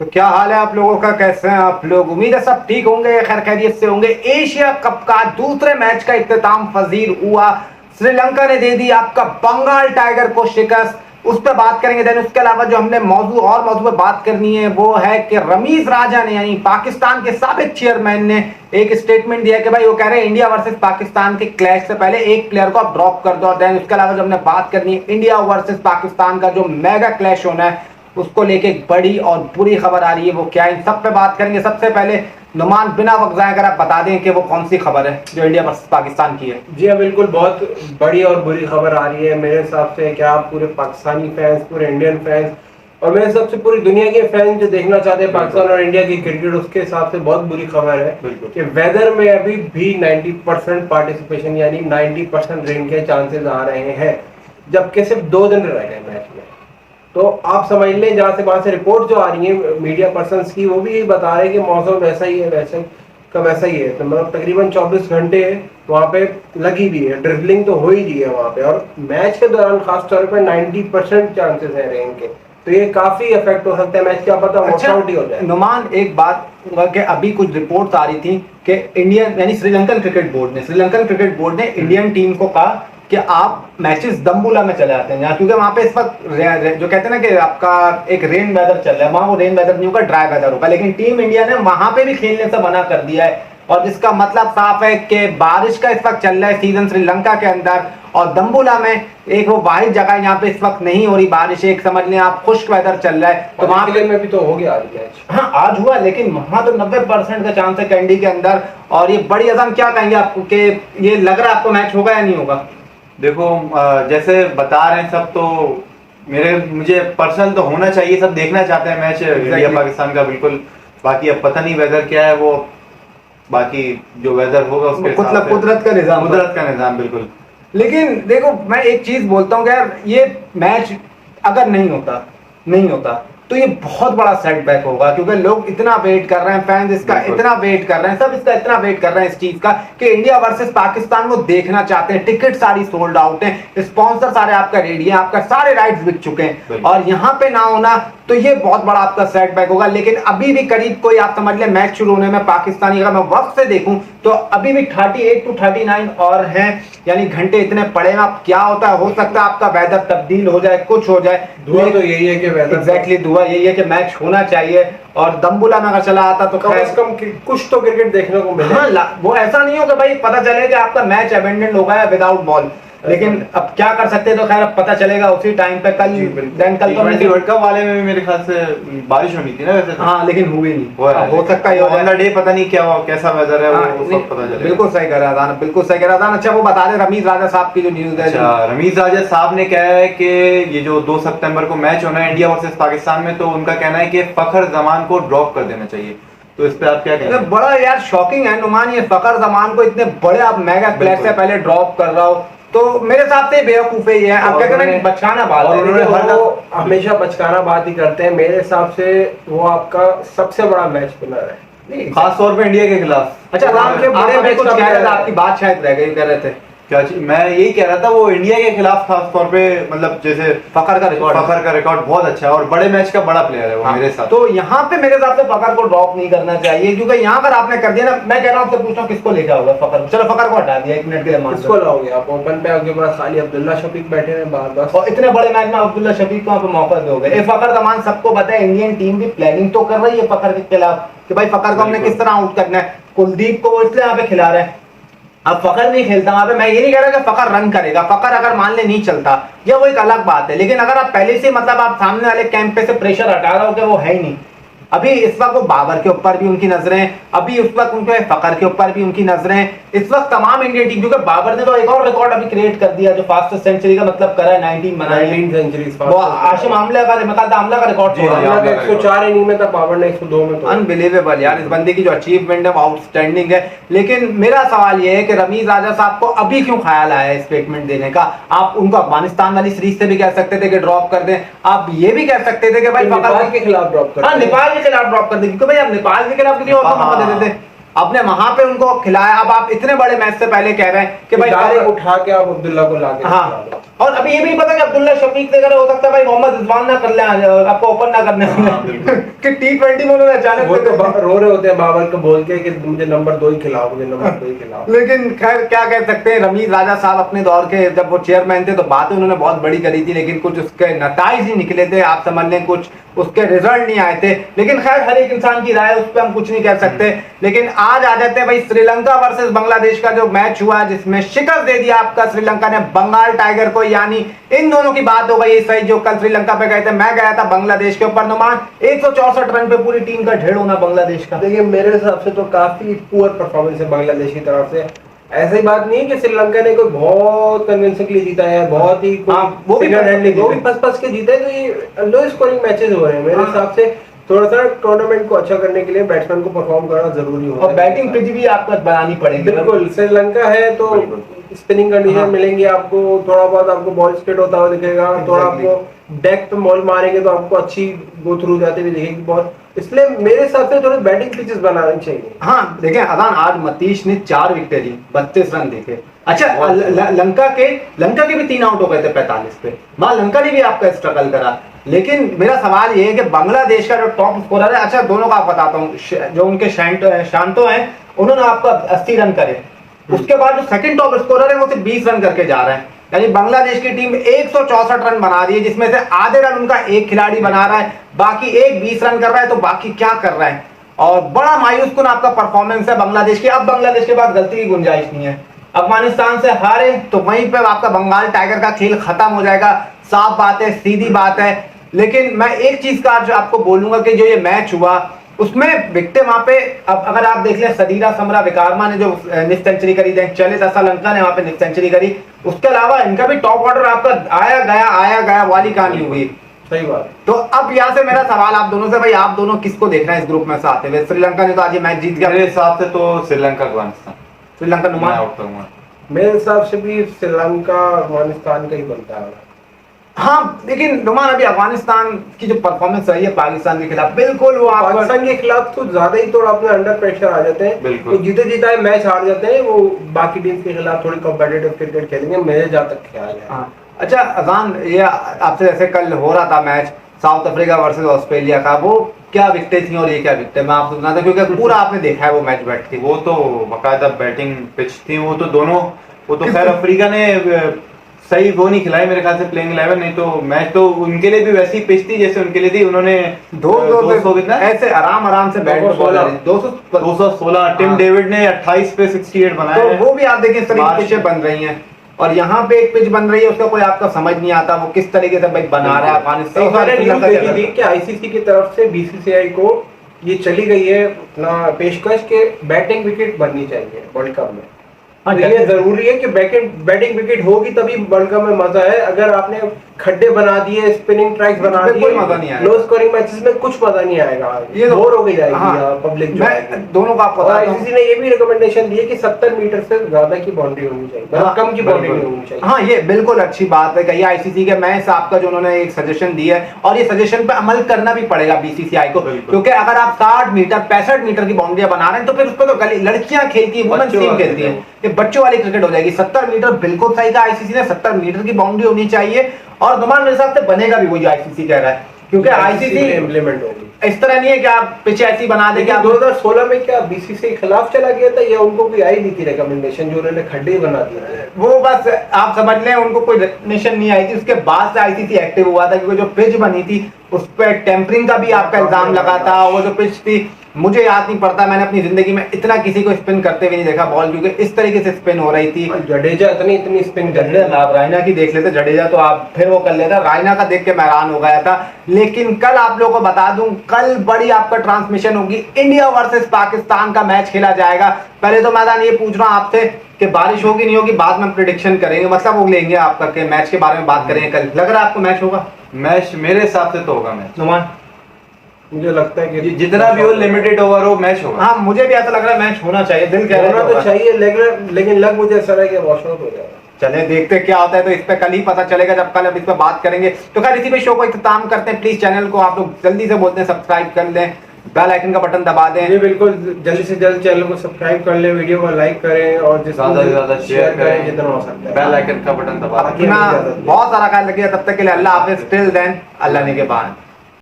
तो क्या हाल है आप लोगों का, कैसे हैं आप लोग? उम्मीद है सब ठीक होंगे, खैर खैरियत से होंगे। एशिया कप का दूसरे मैच का इख्तिताम पजीर हुआ। श्रीलंका ने दे दी आपका बंगाल टाइगर को शिकस्त। उस पर बात करेंगे। देन उसके अलावा जो हमने मौजू पे बात करनी है वो है कि रमीज राजा ने, यानी पाकिस्तान के साबिक चेयरमैन ने एक स्टेटमेंट दिया कि भाई वो कह रहे हैं इंडिया वर्सेस पाकिस्तान के क्लैश से पहले एक प्लेयर को आप ड्रॉप कर दो। देन उसके अलावा जो हमने बात करनी है इंडिया वर्सेस पाकिस्तान का जो मेगा क्लैश होना है उसको लेके एक बड़ी और बुरी खबर आ रही है, वो क्या है, इन सब पे बात करेंगे। सबसे पहले नुमान, बिना वक्त जाए अगर आप बता दें कि वो कौन सी खबर है जो इंडिया वर्सेस पाकिस्तान की है। जी हाँ, बिल्कुल। बहुत बड़ी और बुरी खबर आ रही है मेरे हिसाब से। क्या आप पूरे पाकिस्तानी फैंस, पूरे इंडियन फैंस और मेरे हिसाब से पूरी दुनिया के फैंस जो देखना चाहते हैं पाकिस्तान और इंडिया की क्रिकेट, उसके हिसाब से बहुत बुरी खबर है कि वेदर में अभी भी 90% पार्टिसिपेशन यानी 90% रेन के चांसेस आ रहे हैं, जबकि सिर्फ 2 दिन रह गए मैच में। तो आप समझ लें, जहाँ से वहां से रिपोर्ट जो आ रही है मीडिया पर्सन्स की, वो भी यही बता रहे हैं कि मौसम वैसा ही है, वैसा ही है। तो मतलब तकरीबन 24 घंटे वहाँ पे लगी हुई है, ड्रिजलिंग तो हो ही रही है वहाँ पे, और मैच के दौरान खास तौर पे 90% चांसेस है रेन के। तो ये काफी इफेक्ट हो सकता है मैच, क्या पता वॉश आउट ही हो जाए। नुमान, एक बात कि अभी कुछ रिपोर्ट्स आ रही थी कि इंडियन यानी श्रीलंकन क्रिकेट बोर्ड ने इंडियन टीम को कहा कि आप मैचेस दम्बुला में चले आते हैं, क्योंकि वहां पे इस वक्त जो कहते हैं ना कि आपका एक रेन वेदर चल रहा है, वहां वो रेन वेदर नहीं होगा, ड्राई वेदर होगा। लेकिन टीम इंडिया ने वहां पे भी खेलने से मना कर दिया है, और जिसका मतलब साफ है कि बारिश का इस वक्त चल रहा है सीजन श्रीलंका के अंदर, और दम्बुला में एक वो वाहिद जगह है यहाँ पे इस वक्त नहीं हो रही बारिश, एक समझ लें आप खुश्क वेदर चल रहा है। तो वहां में भी तो हो गया आज मैच। हाँ, आज हुआ, लेकिन वहां तो 90% का चांस है कैंडी के अंदर। और ये बड़ी अजम, क्या कहेंगे आपको कि ये लग रहा है आपको मैच होगा या नहीं होगा? देखो, जैसे बता रहे हैं सब, तो मुझे पर्सनल तो होना चाहिए, सब देखना चाहते हैं मैच इंडिया पाकिस्तान का, बिल्कुल। बाकी अब पता नहीं वेदर क्या है, वो बाकी जो वेदर होगा उसके कुदरत का निजाम बिल्कुल। लेकिन देखो, मैं एक चीज बोलता हूँ कि यार ये मैच अगर नहीं होता तो ये बहुत बड़ा सेटबैक होगा, क्योंकि लोग इतना वेट कर रहे हैं, फैंस इसका इतना वेट कर रहे हैं, सब इसका इतना वेट कर रहे हैं इस चीज का कि इंडिया वर्सेस पाकिस्तान वो देखना चाहते हैं। टिकट सारी सोल्ड आउट है, स्पॉन्सर सारे आपका रेडी है, आपका सारे राइट्स बिक चुके हैं, और यहाँ पे ना होना तो ये बहुत बड़ा आपका सेटबैक होगा। लेकिन अभी भी करीब कोई आप समझ ले मैच शुरू होने में पाकिस्तानी, अगर मैं वक्त से देखूं तो अभी भी 38 to 39 और हैं, यानी घंटे इतने पड़े हैं। अब क्या होता है, हो सकता है आपका वेदर तब्दील हो जाए, कुछ हो जाए। दुआ तो यही है कि वेदर, एग्जैक्टली, दुआ यही है कि मैच होना चाहिए, और दम्बुला में अगर चला आता तो कम से कम कुछ तो क्रिकेट देखने को मिले। हाँ, वो ऐसा नहीं हो कि भाई पता चले कि आपका मैच अबेंडन हो गया विदाउट बॉल, लेकिन अब क्या कर सकते हैं, तो खैर अब पता चलेगा उसी टाइम पे। कल तो वर्ल्ड कप वाले में भी मेरे ख्याल से बारिश होनी थी ना वैसे तो। हाँ, लेकिन हुई नहीं। हो सकता है ऑन द डे, पता नहीं क्या कैसा वेदर है, वो सब पता चलेगा। बिल्कुल सही कह रहा था, बिल्कुल सही कह रहा था। अच्छा, वो बता दे रमीज राजा साहब की जो न्यूज है। अच्छा, रमीज राजा साहब ने कहा है कि ये जो 2 सितंबर को मैच होना है इंडिया वर्सेस पाकिस्तान में, तो उनका कहना है कि फखर जमान को ड्रॉप कर देना चाहिए। तो इस पे आप क्या कहेंगे? बड़ा यार शॉकिंग है नुमान, ये फखर जमान को इतने बड़े आप मेगा क्लैश से पहले ड्रॉप कर रहा हो, तो मेरे हिसाब से बेवकूफे ही है। आप कहते हैं बचकाना बात है, वो हमेशा बचकाना बात ही करते हैं। मेरे हिसाब से वो आपका सबसे बड़ा मैच विनर है, खास तौर पे इंडिया के खिलाफ। अच्छा, राम के बड़े मैच कुछ कह रहे थे, आपकी बात शायद रह गई, कह रहे थे क्या चीज? मैं यही कह रहा था, वो इंडिया के खिलाफ खास तौर पे, मतलब जैसे फखर का रिकॉर्ड बहुत अच्छा है, और बड़े मैच का बड़ा प्लेयर है वो। मेरे साथ तो यहाँ पे मेरे हिसाब से फखर को ड्रॉप नहीं करना चाहिए, क्योंकि यहाँ पर आपने कर दिया ना। मैं कह रहा हूँ, आपसे पूछता हूँ किसको लेकर होगा फखर? चलो फखर को हटा दिया, 1 मिनट के लिए मान लो। किसको लाओगे आप ओपन पे? आपके पास खाली अब्दुल्ला शफीक बैठे हैं बार, और इतने बड़े मैच में अब्दुल्ला शफीक को आप मौका दोगे? फखर जमान सबको पता है, इंडियन टीम भी प्लानिंग तो कर रही है फखर के खिलाफ कि भाई फखर को हमने किस तरह आउट करना है। कुलदीप को वो इसलिए यहाँ पे खिला रहे हैं। अब फखर नहीं खेलता वहां पे, मैं ये नहीं कह रहा कि फखर रन करेगा, फखर अगर मान ले नहीं चलता, ये वो एक अलग बात है। लेकिन अगर आप पहले से, मतलब आप सामने वाले कैंप पे से प्रेशर हटा रहे हो कि वो है ही नहीं, अभी इस वक्त वो बाबर के ऊपर भी उनकी नजरें, अभी उस वक्त उनके फखर के ऊपर भी उनकी नजरें, इस वक्त तमाम इंडियन टीम, क्योंकि बाबर ने तो एक और रिकॉर्ड अभी क्रिएट कर दिया, जो फास्टेस्ट सेंचुरी का मतलब करा है, 19 सेंचुरीज। वो आशिम आमला का रिकॉर्ड तोड़ा, 104 इनिंग में था, बाबर ने 102 में। अनबिलीवेबल यार, इस बंदे की जो अचीवमेंट है वो आउटस्टैंडिंग है। लेकिन मेरा सवाल ये है कि रमीज राजा साहब को अभी क्यों ख्याल आया स्टेटमेंट देने का? आप उनको अफगानिस्तान वाली सीरीज से भी कह सकते थे कि ड्रॉप कर दें, आप ये भी कह सकते थे कि भाई नेपाल के खिलाफ ड्रॉप कर, नेपाल के खिलाफ ड्रॉप कर दें, क्योंकि भाई आप नेपाल के खिलाफ किसी और को मौका दे देते। आपने वहां पे उनको खिलाया, अब आप इतने बड़े मैच से पहले कह रहे हैं कि भाई डायरेक्ट उठा के आप अब्दुल्ला को ला के हाँ, और अभी ये भी पता कि अब्दुल्ला शफीक से अगर हो सकता है भाई मोहम्मद रिजवान ना कर ले, आपको ओपन ना करने कि T20 में उन्होंने अचानक वो तो रो रहे होते हैं बाबर को बोल के कि मुझे नंबर 2 ही खिलाओ, मुझे नंबर 2 ही खिलाओ। लेकिन खैर क्या कह सकते हैं, रमीज राजा साहब अपने दौर के जब वो चेयरमैन थे तो बातें उन्होंने बहुत बड़ी करी थी, लेकिन कुछ उसके नताइज ही निकले थे, आप समझ लें कुछ उसके रिजल्ट नहीं आए थे। लेकिन खैर हर एक इंसान की राय, उस पर हम कुछ नहीं कह सकते। लेकिन आज आ जाते हैं भाई श्रीलंका वर्सेस बांग्लादेश का जो मैच हुआ, जिसमें शिकस्त दे दिया आपका श्रीलंका ने बंगाल टाइगर को, यानी इन दोनों की बात हो गई सही, जो कल श्रीलंका पे गए थे, मैं गया था बांग्लादेश के ऊपर। नुमान 164 रन पे पूरी टीम का ढेर होना बांग्लादेश का। देखिए मेरे हिसाब से तो काफी पुअर परफॉर्मेंस है बांग्लादेश की तरफ से। ऐसी बात नहीं है कि श्रीलंका ने कोई बहुत कन्विंसिंगली जीता है, बहुत ही वो भी पस के जीता है, तो ये लो स्कोरिंग मैचेस हो रहे हैं मेरे हिसाब से। थोड़ा सा टूर्नामेंट को अच्छा करने के लिए बैट्समैन को परफॉर्म करना जरूरी होता है, और बैटिंग पिच भी आपको बनानी पड़ेगी। बिल्कुल, श्रीलंका है तो स्पिनिंग कंडीशन मिलेंगी आपको, थोड़ा बहुत आपको बॉल स्प्लिट होता हुआ दिखेगा, थोड़ा आपको डेक पे बॉल मारेंगे तो आपको अच्छी गो थ्रू जाती हुई दिखेगी बॉल, इसलिए मेरे हिसाब से थोड़े बैटिंग पिचेस बनाने चाहिए। हाँ देखिए अजान, आज मतीश ने 4 विकेट ली, 32 रन देखे। अच्छा लंका के भी 3 आउट हो गए थे 45 पे, वहां लंका ने भी आपका स्ट्रगल करा। लेकिन मेरा सवाल ये है कि बांग्लादेश का जो टॉप स्कोरर है, अच्छा दोनों का आप बताता हूँ, जो उनके शांतो हैं उन्होंने आपका 80 रन करे, उसके बाद जो सेकंड टॉप स्कोरर है वो सिर्फ 20 रन करके जा रहे हैं। यानी बांग्लादेश की टीम 164 रन बना रही है, जिसमें से आधे रन उनका एक खिलाड़ी बना रहा है, बाकी एक 20 रन कर रहा है, तो बाकी क्या कर रहा है। और बड़ा मायूस कुन आपका परफॉर्मेंस है बांग्लादेश की। अब बांग्लादेश के पास गलती की गुंजाइश नहीं है, अफगानिस्तान से हारे तो वहीं पर आपका बंगाल टाइगर का खेल खत्म हो जाएगा, साफ बात है, सीधी बात है। लेकिन मैं एक चीज का आज आपको बोलूंगा कि जो ये मैच हुआ उसमें विकेट वहां पे, अब अगर आप देख लें सदीरा समरा विकारमा ने जो निफ्ट सेंचुरी करी, चलित श्रीलंका ने वहां पे निफ्ट सेंचुरी करी, उसके अलावा इनका भी टॉप ऑर्डर आपका आया गया वाली कहानी हुई। सही बात। तो अब यहाँ से मेरा सवाल आप दोनों से, भाई आप दोनों किसको देख रहे हैं इस ग्रुप में से आते हुए? श्रीलंका ने तो आज ये मैच जीत गया मेरे हिसाब से, तो श्रीलंका अफगानिस्तान, श्रीलंका नुमान आउट करूंगा। मेरे हिसाब से भी श्रीलंका अफगानिस्तान का ही बनता है। हाँ लेकिन नुमान अभी अफगानिस्तान की जो परफॉर्मेंस रही है पाकिस्तान के खिलाफ, बिल्कुल वो पाकिस्तान के खिलाफ कुछ ज्यादा ही थोड़ा अपने अंडर प्रेशर आ जाते हैं, बिल्कुल तो जीते जीता मैच हार जाते हैं, वो बाकी टीम के खिलाफ थोड़ी कॉम्पिटिटिव क्रिकेट खेलेंगे, मेरे जहाँ तक ख्याल है। हाँ अच्छा अजान, ये आपसे जैसे कल हो रहा था match south Africa versus Australia का, वो क्या विकेटें थी और ये क्या विकेटें, मैं आपसे सुना था क्योंकि पूरा आपने देखा है वो मैच बैठ के। वो तो बाकायदा बैटिंग पिच थी, वो तो दोनों, वो तो खैर अफ्रीका ने सही वो नहीं खिलाई मेरे ख्याल से प्लेइंग 11, नहीं तो मैच तो उनके लिए भी वैसी पिच थी जैसे उनके लिए थी। उन्होंने 200 कितना ऐसे आराम से बैट 216, टिम डेविड ने 28 पे 68 बनाया, तो वो भी आप देखिए इस तरीके की पिचें बन रही हैं, और यहाँ पे एक पिच बन रही है, उसका कोई आपका समझ नहीं आता वो किस तरीके से भाई बना रहा है अफगानिस्तान। देखी आईसीसी की तरफ से बीसीसीआई को ये चली गई है अपना पेशकश के बैटिंग विकेट बननी चाहिए वर्ल्ड कप में। ये जरूरी है कि बैटिंग विकेट होगी तभी वर्ल्ड कप में मजा है। अगर आपने खड्डे बना दिए, स्पिनिंग ट्रैक्स बना दिए, लो स्कोरिंग मैचेस में कुछ मजा नहीं आएगा, ये बोर हो गई जाएगी पब्लिक जो है। दोनों का और आईसीसी ने ये भी रिकमेंडेशन दी है कि 70 मीटर से ज्यादा की बाउंड्री होनी चाहिए, कम की बाउंड्री नहीं होनी चाहिए। हाँ ये बिल्कुल अच्छी बात है कही आईसीसी के, मैं आपका जो उन्होंने एक सजेशन दिया है, और ये सजेशन पे अमल करना भी पड़ेगा बीसीसीआई को, क्योंकि अगर आप 60 मीटर 65 मीटर की बाउंड्री बना रहे हैं तो फिर उस पर तो लड़कियां खेलती है, वुमेन्स टीम खेलती है, ये बच्चों वाली क्रिकेट हो जाएगी। 70 मीटर बिल्कुल सही का आईसीसी ने, 70 मीटर की बाउंड्री होनी चाहिए, और नुमान मेरे हिसाब से बनेगा भी वो जो आईसीसी कह रहा है, क्योंकि आईसीसी इम्प्लीमेंट होगी। इस तरह नहीं है कि आप पिच ऐसी बना देंगे। 2016 में क्या बीसीसीआई के खिलाफ चला गया था, या उनको कोई आई नहीं थी रिकमेंडेशन जो उन्होंने खड्डे बना दिए थे? वो बस आप समझ लें उनको कोई रिकमेंडेशन नहीं आई थी, उसके बाद से आईसीसी एक्टिव हुआ था, क्योंकि जो पिच बनी थी उस पर टेम्परिंग का भी आपका इल्जाम लगा था। वो जो पिच थी मुझे याद नहीं पड़ता, मैंने अपनी जिंदगी में इतना किसी को स्पिन करते हुए नहीं देखा बॉल, क्योंकि इस तरीके से स्पिन हो रही थी। जडेजा इतनी स्पिन कर रहे, आप रायना की देख लेते, जडेजा तो आप फिर वो कर लेता, रायना का देख के मैं हैरान हो गया था। लेकिन कल आप लोगों को बता दूं, कल बड़ी आपका ट्रांसमिशन होगी, इंडिया वर्सेस पाकिस्तान का मैच खेला जाएगा। पहले तो मैदान ये पूछ रहा हूं आपसे कि बारिश होगी नहीं होगी, बाद में प्रेडिक्शन करेंगे, मतलब वो लेंगे आपका के मैच के बारे में बात करेंगे। कल लग रहा है आपको मैच होगा? मैच मेरे हिसाब से तो होगा मैच, नुमान मुझे लगता है कि जितना भी हो लिमिटेड ओवर हो मैच होगा। हाँ मुझे भी ऐसा लग रहा है मैच होना चाहिए, दिल कह रहा है तो चाहिए, लेकिन लग मुझे ऐसा है कि वॉश आउट हो जाएगा। चले देखते क्या होता है, तो इस पे कल ही पता चलेगा जब कल अब इस पे बात करेंगे। तो खैर इसी पे शो को इख्तिताम करते हैं। प्लीज चैनल को आप लोग जल्दी से बोलते हैं सब्सक्राइब कर लें, बेल आइकन का बटन दबा दें। जी बिल्कुल, जल्दी से जल्द चैनल को सब्सक्राइब कर ले, वीडियो को लाइक करें और ज्यादा से ज्यादा शेयर करें जितना हो सकता है। बेल आइकन का बटन दबा दें। अपना बहुत सारा ख्याल रखिए, तब तक के लिए अल्लाह हाफिज, टिल देन अल्लाह ने के बाद।